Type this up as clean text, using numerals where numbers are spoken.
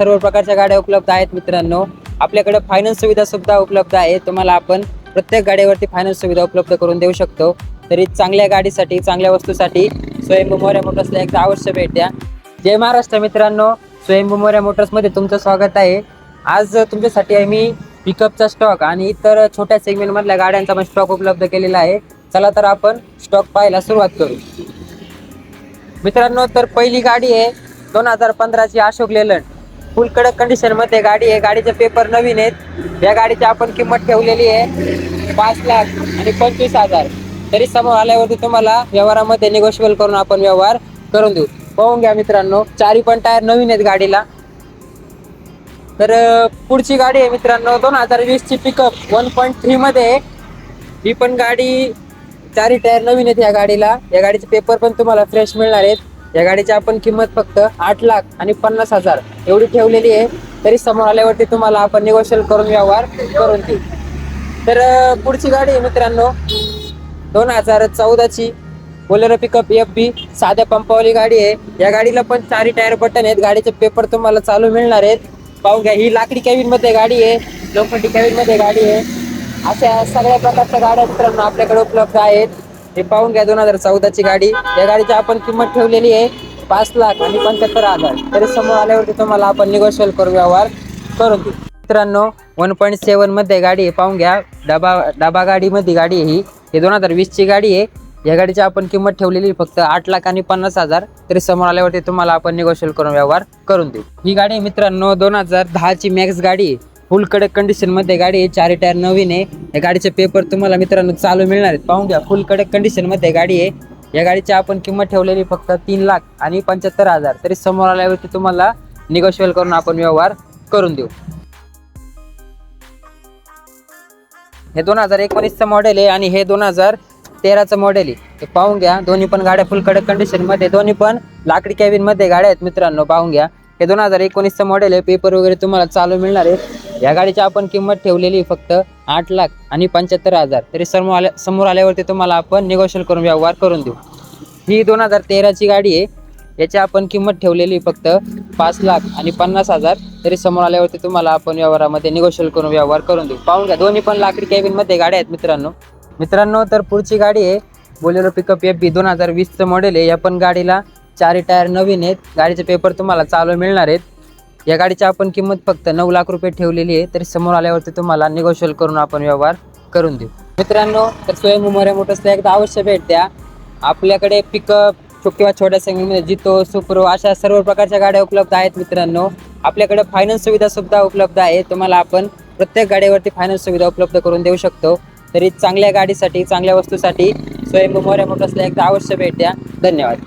सर्व प्रकारच्या गाड्या उपलब्ध आहेत मित्रांनो। आपल्याकडे फायनान्स सुविधा सुद्धा उपलब्ध आहे। तुम्हाला आपण प्रत्येक गाडीवरती फायनान्स सुविधा उपलब्ध करून देऊ शकतो। तरी चांगल्या गाडीसाठी चांगल्या वस्तूसाठी स्वयंभू मोरया मोटर्सला एकदा अवश्य भेट द्या। जय महाराष्ट्र मित्रांनो, स्वयंभू मोरया मोटर्समध्ये तुमचं स्वागत आहे। आज तुमच्यासाठी आम्ही पिकअपचा स्टॉक आणि इतर छोट्या सेगमेंट मधल्या गाड्यांचा पण स्टॉक उपलब्ध केलेला आहे। चला तर आपण स्टॉक पाहायला सुरुवात करू मित्रांनो। तर पहिली गाडी आहे 2015 ची अशोक लेलंड, फुल कडक कंडिशन मध्ये गाडी आहे। गाडीचे पेपर नवीन आहेत। या गाडीची आपण किंमत ठेवलेली आहे 5,25,000। तरी समोर आल्यावरती तुम्हाला व्यवहारामध्ये निगोशिएबल करून आपण व्यवहार करून देऊ। पाहून घ्या मित्रांनो, चारी पण टायर नवीन आहेत गाडीला। तर पुढची गाडी आहे मित्रांनो 2020 ची पिकअप 1.3 मध्ये। ही पण गाडी चारी टायर नवीन आहेत या गाडीला। या गाडीचे पेपर पण तुम्हाला फ्रेश मिळणार आहेत। या गाडीची आपण किंमत फक्त 8,50,000 एवढी ठेवलेली आहे। तरी समोर आल्यावरती तुम्हाला आपण निगोशिएबल करून व्यवहार करून देऊ। तर पुढची गाडी आहे मित्रांनो 2014 ची बोलेरो पिकअप FB, साध्या पंपावाली गाडी आहे। या गाडीला पण चारी टायर बटन आहेत। गाडीचे पेपर तुम्हाला चालू मिळणार आहेत। पाहून घ्या, ही लाकडी कॅबिन मध्ये गाडी आहे, लोखंडी कॅबिन मध्ये गाडी आहे। अशा सगळ्या प्रकारच्या गाड्या मित्रांनो आपल्याकडे उपलब्ध आहेत। हे पाहून घ्या 2014 ची गाडी। या गाडीची आपण किंमत ठेवलेली आहे 5,75,000। तरी समोर आल्यावरती तुम्हाला आपण निगोशिएबल करून व्यवहार करून देऊ मित्रांनो। 1.7 मध्ये गाडी आहे। पाहून घ्या, डबा गाडी मध्ये गाडी आहे। ही 2020 ची गाडी आहे। या गाडीची आपण किंमत ठेवलेली फक्त 8,50,000। तरी समोर आल्यावरती तुम्हाला आपण निगोशिएबल करून व्यवहार करून देऊ। ही गाडी मित्रांनो 2010 ची मॅक्स गाडी आहे। फुल कडक कंडिशन मध्ये गाडी आहे, चारी टायर नवीन आहे। या गाडीचे पेपर तुम्हाला मित्रांनो चालू मिळणार आहेत। पाहून घ्या, फुल कडक कंडिशन मध्ये गाडी आहे। या गाडीची आपण किंमत ठेवलेली फक्त 3,75,000। तरी समोर आल्यावरती तुम्हाला निगोशिएबल करून आपण व्यवहार करून देऊ। हे 2019 चं मॉडेल आहे आणि हे 2013 चं मॉडेल आहे। हे पाहून घ्या, दोन्ही पण गाड्या फुल कडक कंडिशन मध्ये, दोन्ही पण लाकडी कॅबिन मध्ये गाड्या आहेत मित्रांनो। पाहून घ्या, हे 2019 चं मॉडेल आहे। पेपर वगैरे तुम्हाला चालू मिळणार आहे। या गाडीची आपण किंमत ठेवलेली फक्त 8,75,000। तरी समोर आल्यावरती तुम्हाला आपण निगोशिएबल करून व्यवहार करून देऊ। ही 2013 ची गाडी आहे। याची आपण किंमत ठेवलेली फक्त 5,50,000। तरी समोर आल्यावरती तुम्हाला आपण व्यवहारामध्ये निगोशिएबल करून व्यवहार करून देऊ। पाहून घ्या, दोन्ही पण लाकडी कॅबिन मध्ये गाड्या आहेत मित्रांनो। तर पुढची गाडी आहे बोलेरो पिकअप FB, 2020 चं मॉडेल आहे। या पण गाडीला चारी टायर नवीन आहेत। गाडीचे पेपर तुम्हाला चालू मिळणार आहेत। या गाडीची आपण किंमत फक्त 9 लाख रुपये ठेवलेली आहे। तरी समोर आल्यावरती तुम्हाला निगोशिएबल करून आपण व्यवहार करून देऊ मित्रांनो। तर स्वयंभू मोरया मोटर्सला एकदा अवश्य भेट द्या। आपल्याकडे पिकअप किंवा छोट्या सेगमेंटमध्ये जितो, सुप्रो अशा सर्व प्रकारच्या गाड्या उपलब्ध आहेत मित्रांनो। आपल्याकडे फायनान्स सुविधा सुद्धा उपलब्ध आहे। तुम्हाला आपण प्रत्येक गाडीवरती फायनान्स सुविधा उपलब्ध करून देऊ शकतो। तरी चांगल्या गाडीसाठी चांगल्या वस्तूसाठी स्वयंभू मोरया मोटर्सला एकदा अवश्य भेट द्या। धन्यवाद।